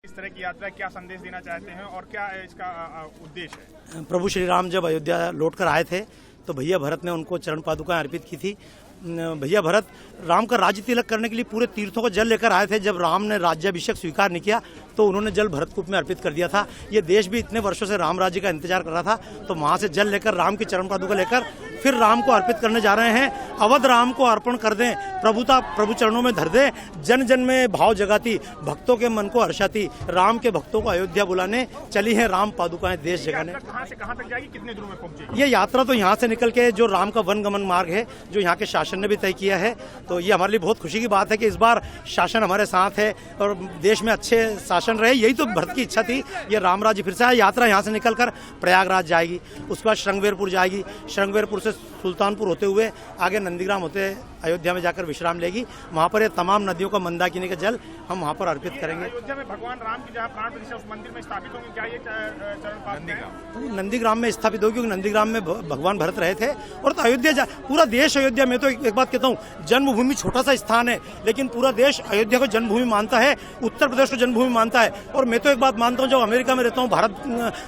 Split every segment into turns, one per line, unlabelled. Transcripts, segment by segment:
इस तरह की यात्रा क्या संदेश देना चाहते हैं और क्या इसका उद्देश्य है?
प्रभु श्री राम जब अयोध्या लौटकर आए थे तो भैया भरत ने उनको चरण पादुकाएं अर्पित की थी। भैया भरत राम का राज्य तिलक करने के लिए पूरे तीर्थों को जल लेकर आए थे। जब राम ने राज्याभिषेक स्वीकार नहीं किया तो उन्होंने जल भरतकूप में अर्पित कर दिया था। ये देश भी इतने वर्षों से राम राज्य का इंतजार कर रहा था, तो वहां से जल लेकर राम की चरण पादुका लेकर फिर राम को अर्पित करने जा रहे हैं। अवध राम को अर्पण कर दें, प्रभु चरणों में धर दें। जन जन में भाव जगाती, भक्तों के मन को हर्षाती, राम के भक्तों को अयोध्या बुलाने चली है राम पादुकाएं देश जगाने।
कहां से कहां तक जाएगी, कितने दिनों में पहुंचेगी?
ये यात्रा तो यहाँ से निकल के जो राम का वन गमन मार्ग है, जो यहाँ के शासन ने भी तय किया है, तो ये हमारे लिए बहुत खुशी की बात है कि इस बार शासन हमारे साथ है और देश में अच्छे शासन रहे। यही तो भरत की इच्छा थी। ये राम राज्य फिर से यात्रा यहाँ से निकलकर प्रयागराज जाएगी, उसके बाद श्रृंगवेरपुर जाएगी, श्रृंगवेरपुर से सुल्तानपुर होते हुए आगे नंदीग्राम होते अयोध्या में जाकर विश्राम लेगी। वहाँ पर ये तमाम नदियों का मंदाकिनी का जल हम वहाँ पर अर्पित करेंगे।
अयोध्या में भगवान राम की जहाँ प्राण प्रतिष्ठा उस मंदिर में स्थापित होंगे, क्या ये चरण पादुकाएं
नंदीग्राम में स्थापित होगी? क्योंकि नंदीग्राम में भगवान भरत रहे थे। और तो अयोध्या पूरा देश अयोध्या में, तो एक बात कहता हूँ, जन्मभूमि छोटा सा स्थान है लेकिन पूरा देश अयोध्या को जन्मभूमि मानता है, उत्तर प्रदेश को जन्मभूमि मानता है। और मैं तो एक बात मानता हूँ, जब अमेरिका में रहता हूँ, भारत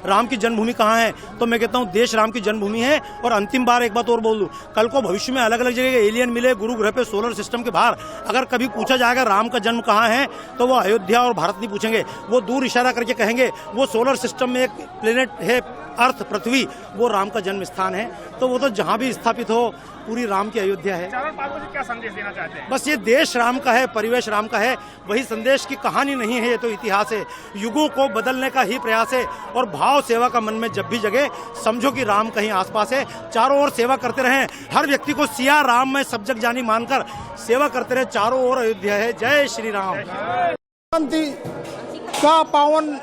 राम की जन्मभूमि कहाँ है, तो मैं कहता हूँ देश राम की जन्मभूमि है। और अंतिम बार एक बात और बोल दूं, कल को भविष्य में अलग अलग जगह एलियन मिले गुरु ग्रह पे, सोलर सिस्टम के बाहर, अगर कभी पूछा जाएगा राम का जन्म कहाँ है, तो वो अयोध्या और भारत नहीं पूछेंगे, वो दूर इशारा करके कहेंगे वो सोलर सिस्टम में एक प्लेनेट है अर्थ पृथ्वी, वो राम का जन्म स्थान है। तो वो तो जहाँ भी स्थापित हो पूरी राम की अयोध्या है।
चरण पादुका से क्या संदेश देना चाहते हैं?
बस ये देश राम का है, परिवेश राम का है, वही संदेश की कहानी नहीं है, ये तो इतिहास है। युगों को बदलने का ही प्रयास है और भाव सेवा का मन में जब भी जगे, समझो कि राम कहीं आसपास है। चारों ओर सेवा करते रहें, हर व्यक्ति को सिया राम में सब जग जानी मानकर सेवा करते रहे। चारों ओर अयोध्या है। जय श्री राम।
संक्रांति का पावन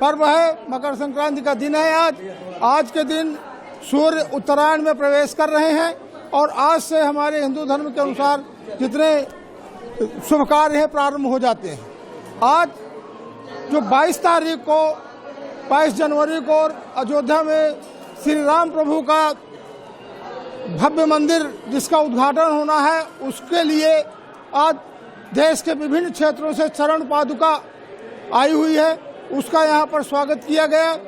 पर्व है, मकर संक्रांति का दिन है आज के दिन सूर्य उत्तरायण में प्रवेश कर रहे हैं और आज से हमारे हिंदू धर्म के अनुसार जितने शुभ कार्य हैं प्रारंभ हो जाते हैं। आज जो 22 जनवरी को अयोध्या में श्री राम प्रभु का भव्य मंदिर जिसका उद्घाटन होना है, उसके लिए आज देश के विभिन्न क्षेत्रों से चरण पादुका आई हुई है, उसका यहाँ पर स्वागत किया गया।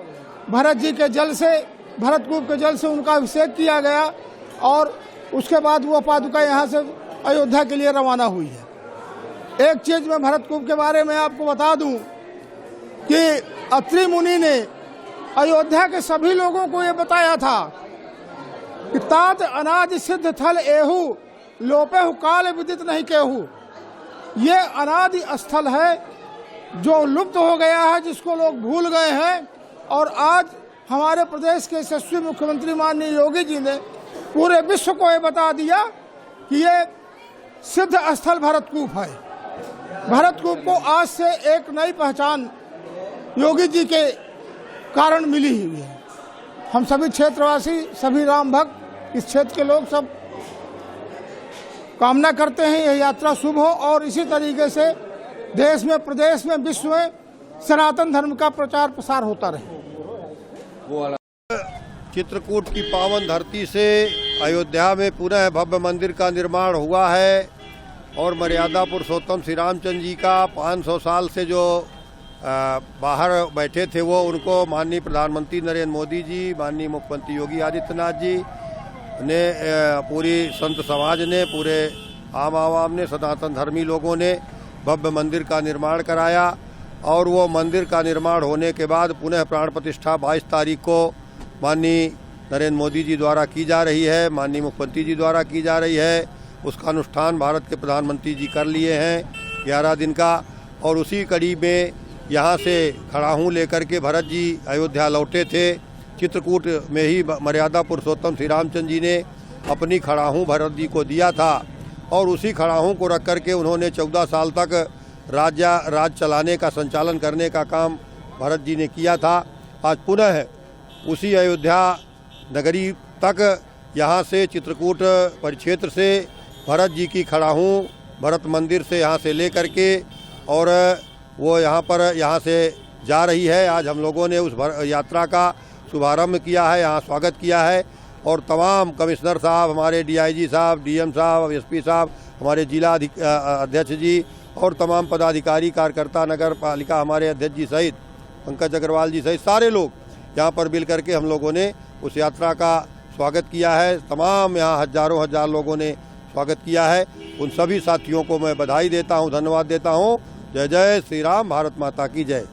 भरत जी के जल से, भरतकूप के जल से उनका अभिषेक किया गया और उसके बाद वो पादुका यहाँ से अयोध्या के लिए रवाना हुई है। एक चीज मैं भरतकूप के बारे में आपको बता दूं कि अत्रि मुनि ने अयोध्या के सभी लोगों को ये बताया था कि तात अनादि सिद्ध थल एहू, लोपेहु काल विदित नहीं केहू। ये अनादि स्थल है जो लुप्त हो गया है, जिसको लोग भूल गए हैं। और आज हमारे प्रदेश के यशस्वी मुख्यमंत्री माननीय योगी जी ने पूरे विश्व को ये बता दिया कि ये सिद्ध स्थल भरतकूप है। भरतकूप को आज से एक नई पहचान योगी जी के कारण मिली हुई है। हम सभी क्षेत्रवासी, सभी राम भक्त, इस क्षेत्र के लोग सब कामना करते हैं यह यात्रा शुभ हो और इसी तरीके से देश में, प्रदेश में, विश्व में सनातन धर्म का प्रचार प्रसार होता रहे।
चित्रकूट की पावन धरती से अयोध्या में पुनः भव्य मंदिर का निर्माण हुआ है और मर्यादा पुरुषोत्तम श्री रामचंद्र जी का 500 साल से जो बाहर बैठे थे वो, उनको माननीय प्रधानमंत्री नरेंद्र मोदी जी, माननीय मुख्यमंत्री योगी आदित्यनाथ जी ने, पूरी संत समाज ने, पूरे आम आवाम ने, सनातन धर्मी लोगों ने भव्य मंदिर का निर्माण कराया। और वो मंदिर का निर्माण होने के बाद पुनः प्राण प्रतिष्ठा 22 तारीख को माननीय नरेंद्र मोदी जी द्वारा की जा रही है, माननीय मुख्यमंत्री जी द्वारा की जा रही है। उसका अनुष्ठान भारत के प्रधानमंत्री जी कर लिए हैं 11 दिन का। और उसी कड़ी में यहाँ से खड़ाहूँ लेकर के भरत जी अयोध्या लौटे थे। चित्रकूट में ही मर्यादा पुरुषोत्तम श्री रामचंद्र जी ने अपनी खड़ाहूँ भरत जी को दिया था और उसी खड़ाहूँ को रख करके उन्होंने 14 साल तक राज चलाने का, संचालन करने का काम भरत जी ने किया था। आज पुनः उसी अयोध्या नगरी तक यहाँ से चित्रकूट परिक्षेत्र से भरत जी की खड़ाहूँ भरत मंदिर से यहाँ से ले करके और वो यहाँ से जा रही है। आज हम लोगों ने उस यात्रा का शुभारंभ किया है, यहाँ स्वागत किया है और तमाम कमिश्नर साहब, हमारे DIG साहब, DM साहब, SP साहब, हमारे जिला अध्यक्ष जी और तमाम पदाधिकारी कार्यकर्ता नगर पालिका हमारे अध्यक्ष जी सहित पंकज अग्रवाल जी सहित सारे लोग यहाँ पर मिल करके हम लोगों ने उस यात्रा का स्वागत किया है। तमाम यहाँ हजारों हजार लोगों ने स्वागत किया है। उन सभी साथियों को मैं बधाई देता हूँ, धन्यवाद देता हूँ। जय जय श्री राम, भारत माता की जय।